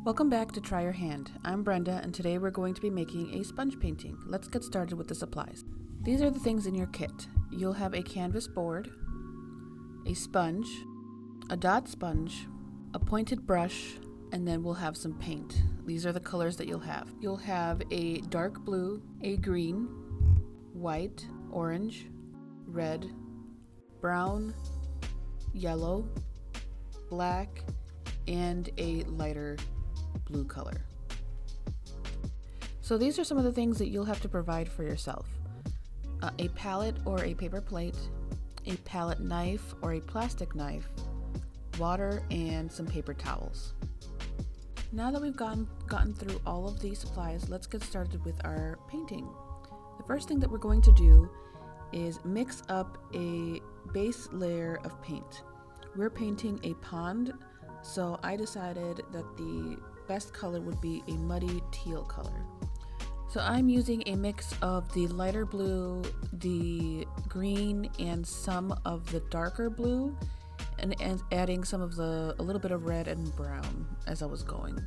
Welcome back to Try Your Hand. I'm Brenda, and today we're going to be making a sponge painting. Let's get started with the supplies. These are the things in your kit. You'll have a canvas board, a sponge, a dot sponge, a pointed brush, and then we'll have some paint. These are the colors that you'll have. You'll have a dark blue, a green, white, orange, red, brown, yellow, black, and a lighter blue color. So these are some of the things that you'll have to provide for yourself. A palette or a paper plate, a palette knife or a plastic knife, water, and some paper towels. Now that we've gotten through all of these supplies, let's get started with our painting. The first thing that we're going to do is mix up a base layer of paint. We're painting a pond, so I decided that the best color would be a muddy teal color. So I'm using a mix of the lighter blue, the green, and some of the darker blue, and adding some of a little bit of red and brown as I was going.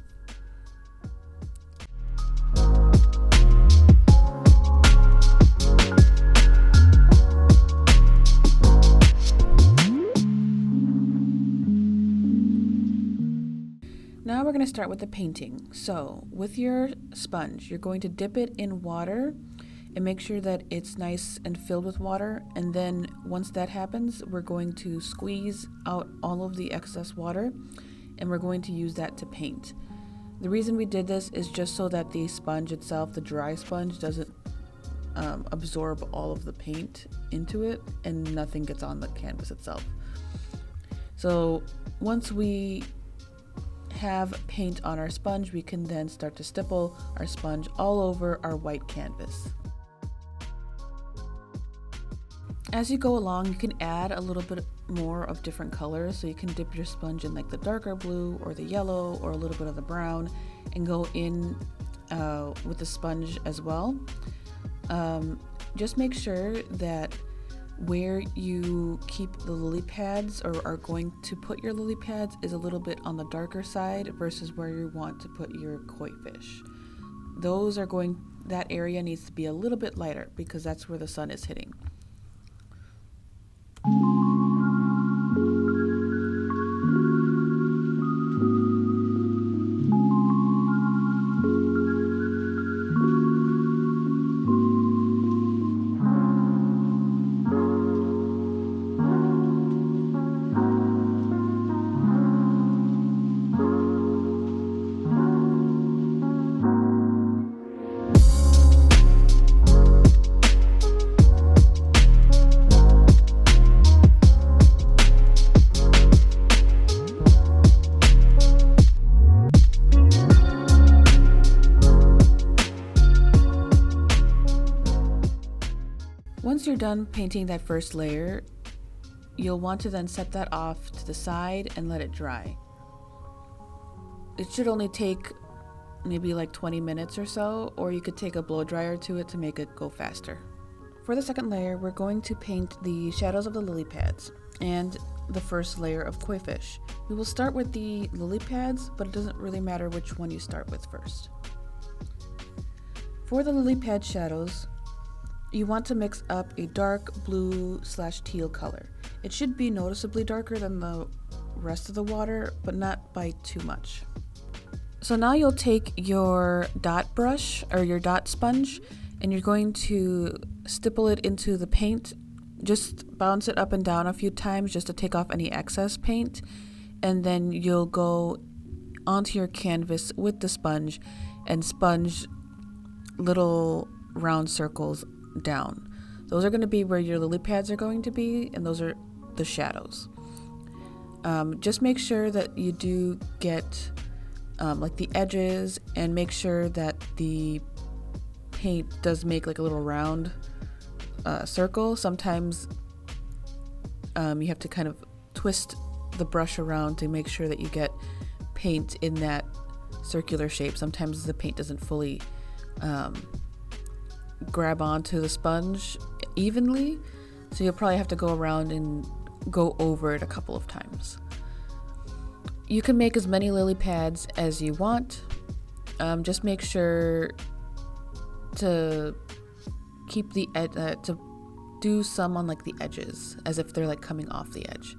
Now we're going to start with the painting. So with your sponge, you're going to dip it in water and make sure that it's nice and filled with water. And then once that happens, we're going to squeeze out all of the excess water and we're going to use that to paint. The reason we did this is just so that the sponge itself, the dry sponge, doesn't absorb all of the paint into it and nothing gets on the canvas itself. So once we have paint on our sponge, we can then start to stipple our sponge all over our white canvas. As you go along, you can add a little bit more of different colors, so you can dip your sponge in like the darker blue or the yellow or a little bit of the brown and go in with the sponge as well. Just make sure that where you keep the lily pads or are going to put your lily pads is a little bit on the darker side versus where you want to put your koi fish. That area needs to be a little bit lighter because that's where the sun is hitting. Once you're done painting that first layer, you'll want to then set that off to the side and let it dry. It should only take maybe like 20 minutes or so, or you could take a blow dryer to it to make it go faster. For the second layer, we're going to paint the shadows of the lily pads and the first layer of koi fish. We will start with the lily pads, but it doesn't really matter which one you start with first. For the lily pad shadows, you want to mix up a dark blue/teal color. It should be noticeably darker than the rest of the water, but not by too much. So now you'll take your dot brush or your dot sponge and you're going to stipple it into the paint. Just bounce it up and down a few times just to take off any excess paint, and then you'll go onto your canvas with the sponge and sponge little round circles down. Those are going to be where your lily pads are going to be, and those are the shadows. Just make sure that you do get like the edges, and make sure that the paint does make like a little round circle. Sometimes you have to kind of twist the brush around to make sure that you get paint in that circular shape. Sometimes the paint doesn't fully grab onto the sponge evenly, so you'll probably have to go around and go over it a couple of times. You can make as many lily pads as you want. Just make sure to keep the to do some on like the edges, as if they're like coming off the edge.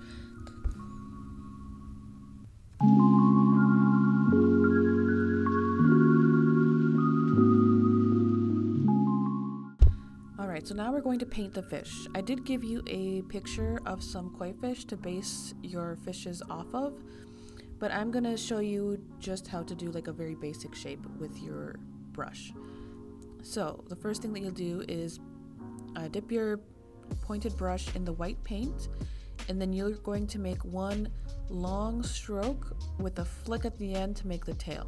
Alright, so now we're going to paint the fish. I did give you a picture of some koi fish to base your fishes off of, but I'm going to show you just how to do like a very basic shape with your brush. So the first thing that you'll do is dip your pointed brush in the white paint, and then you're going to make one long stroke with a flick at the end to make the tail.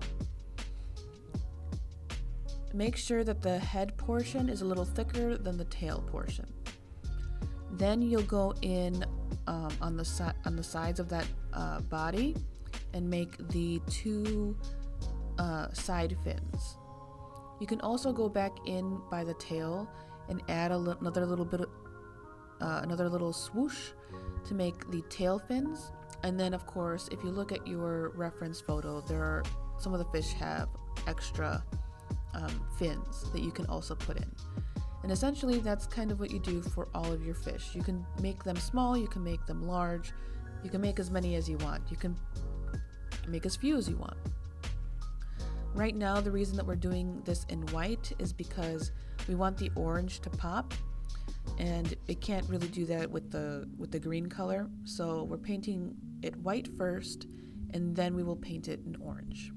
Make sure that the head portion is a little thicker than the tail portion. Then you'll go in on the sides of that body and make the two side fins. You can also go back in by the tail and add another little swoosh to make the tail fins. And then of course, if you look at your reference photo, some of the fish have extra fins that you can also put in. And essentially that's kind of what you do for all of your fish. You can make them small, you can make them large, you can make as many as you want, you can make as few as you want. Right now, the reason that we're doing this in white is because we want the orange to pop, and it can't really do that with the green color. So we're painting it white first, and then we will paint it in orange.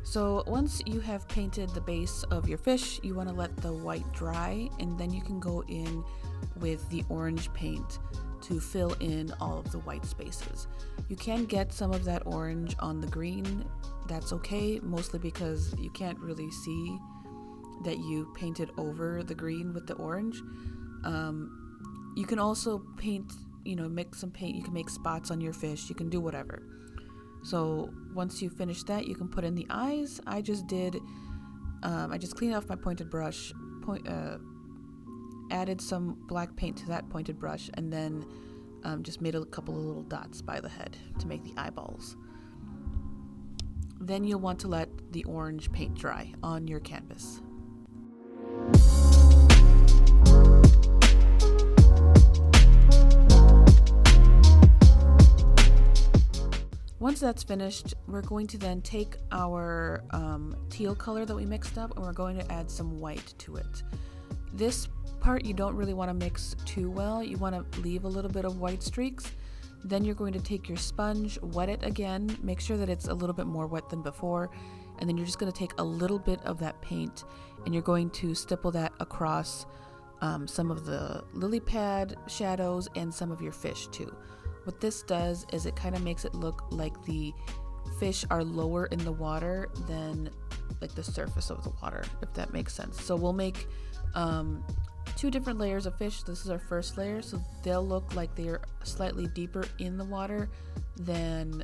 So once you have painted the base of your fish, you want to let the white dry, and then you can go in with the orange paint to fill in all of the white spaces. You can get some of that orange on the green. That's okay, mostly because you can't really see that you painted over the green with the orange. You can also paint, mix some paint. You can make spots on your fish. You can do whatever. So once you finish that, you can put in the eyes. I just cleaned off my pointed brush, added some black paint to that pointed brush, and then just made a couple of little dots by the head to make the eyeballs. Then you'll want to let the orange paint dry on your canvas. Once that's finished, we're going to then take our teal color that we mixed up, and we're going to add some white to it. This part you don't really want to mix too well. You want to leave a little bit of white streaks. Then you're going to take your sponge, wet it again, make sure that it's a little bit more wet than before, and then you're just going to take a little bit of that paint, and you're going to stipple that across some of the lily pad shadows and some of your fish too. What this does is it kind of makes it look like the fish are lower in the water than like the surface of the water, if that makes sense. So we'll make 2 different layers of fish. This is our first layer, so they'll look like they're slightly deeper in the water than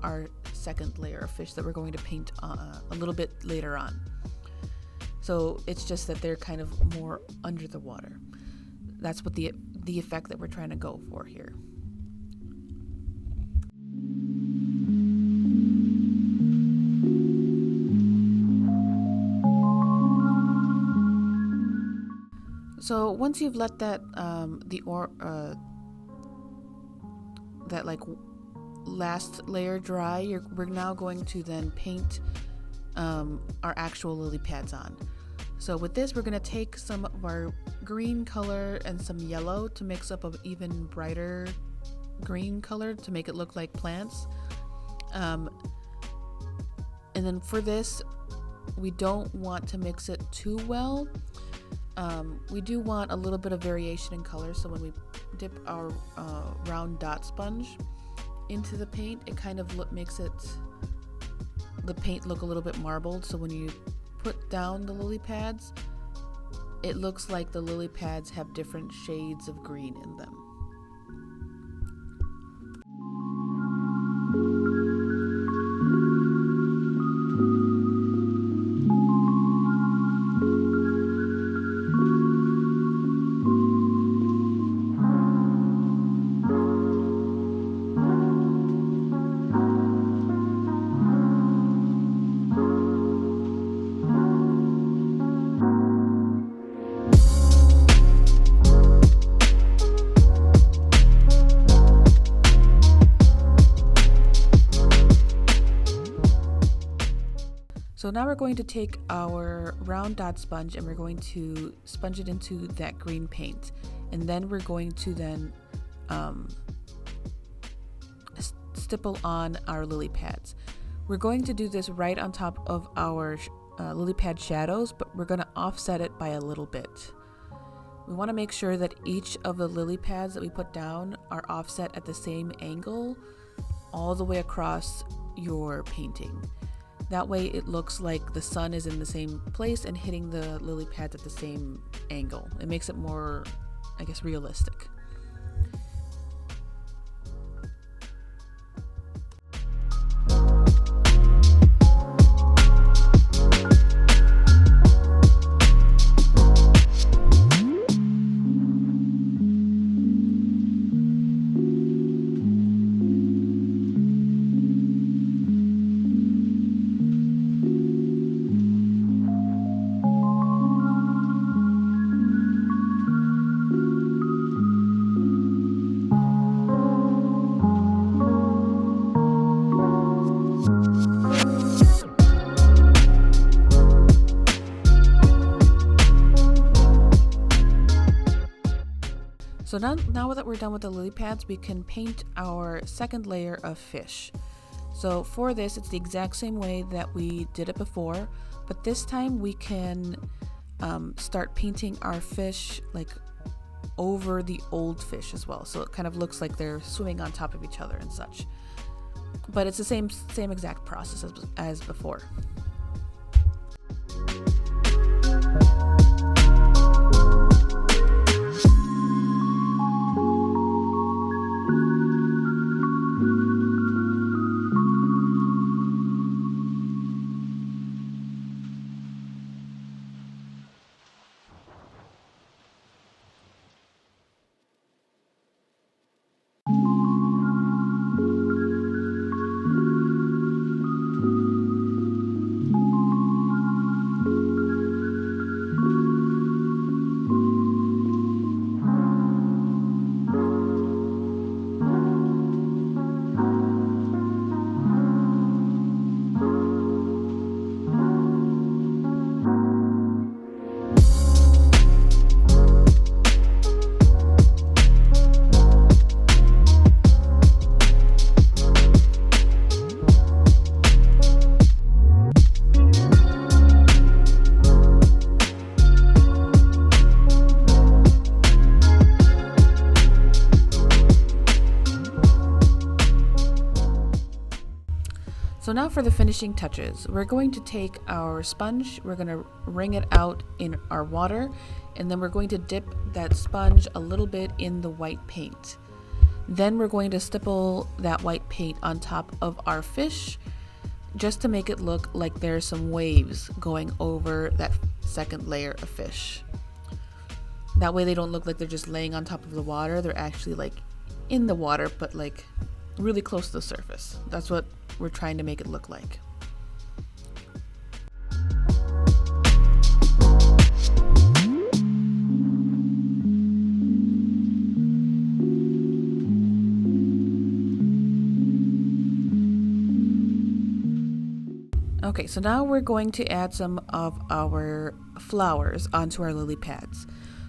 our second layer of fish that we're going to paint a little bit later on. So it's just that they're kind of more under the water. That's what the effect that we're trying to go for here. So once you've let that that like last layer dry, we're now going to then paint our actual lily pads on. So with this, we're going to take some of our green color and some yellow to mix up an even brighter green color to make it look like plants. And then for this, we don't want to mix it too well. We do want a little bit of variation in color, so when we dip our round dot sponge into the paint, it kind of makes the paint look a little bit marbled, so when you put down the lily pads, it looks like the lily pads have different shades of green in them. So now we're going to take our round dot sponge and we're going to sponge it into that green paint. And then we're going to stipple on our lily pads. We're going to do this right on top of our lily pad shadows, but we're going to offset it by a little bit. We want to make sure that each of the lily pads that we put down are offset at the same angle all the way across your painting. That way it looks like the sun is in the same place and hitting the lily pads at the same angle. It makes it more, I guess, realistic. So now that we're done with the lily pads, we can paint our second layer of fish. So for this, it's the exact same way that we did it before, but this time we can start painting our fish like over the old fish as well. So it kind of looks like they're swimming on top of each other and such. But it's the same exact process as before. So now for the finishing touches, we're going to take our sponge, we're going to wring it out in our water, and then we're going to dip that sponge a little bit in the white paint. Then we're going to stipple that white paint on top of our fish, just to make it look like there's some waves going over that second layer of fish. That way they don't look like they're just laying on top of the water, they're actually like in the water, but like really close to the surface. That's what we're trying to make it look like. Okay, so now we're going to add some of our flowers onto our lily pads.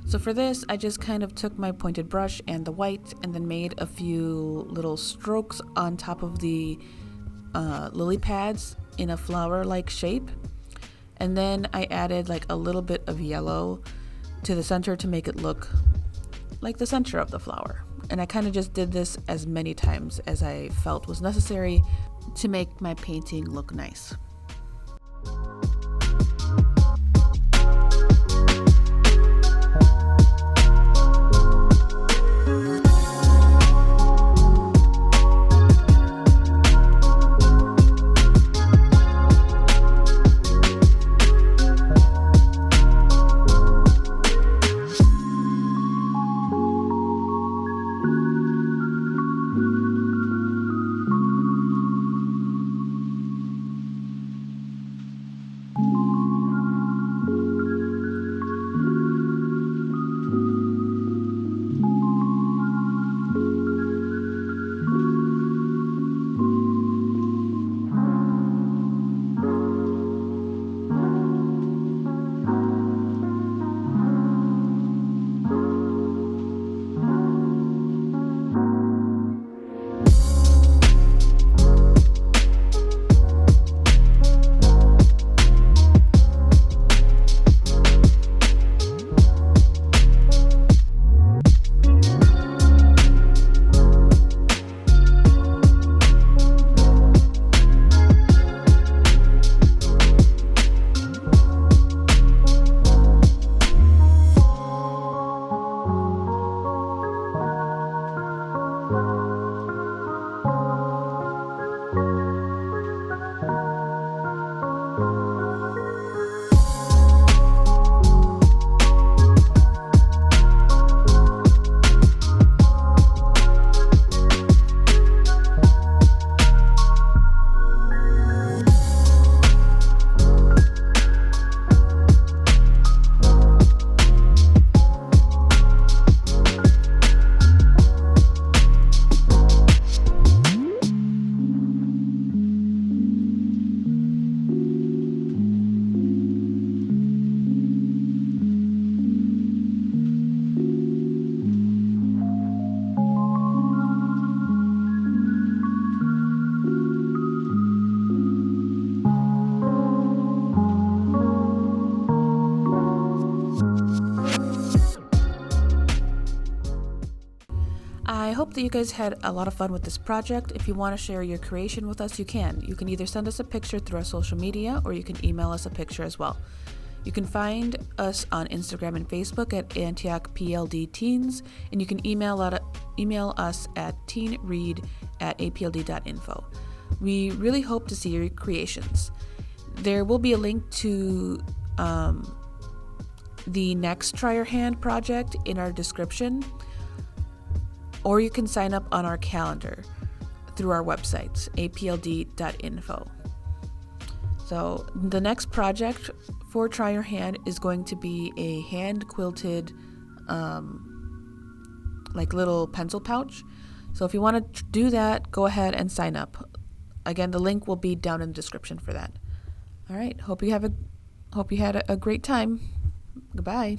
So for this, I just kind of took my pointed brush and the white and then made a few little strokes on top of the lily pads in a flower-like shape. And then I added like a little bit of yellow to the center to make it look like the center of the flower. And I kind of just did this as many times as I felt was necessary to make my painting look nice. I hope that you guys had a lot of fun with this project. If you want to share your creation with us, you can. You can either send us a picture through our social media or you can email us a picture as well. You can find us on Instagram and Facebook at Antioch PLD Teens, and you can email us at teenread@apld.info. We really hope to see your creations. There will be a link to the next Try Your Hand project in our description, or you can sign up on our calendar through our website, apld.info. So the next project for Try Your Hand is going to be a hand quilted like little pencil pouch. So if you want to do that, go ahead and sign up. Again, the link will be down in the description for that. All right, hope you had a great time. Goodbye.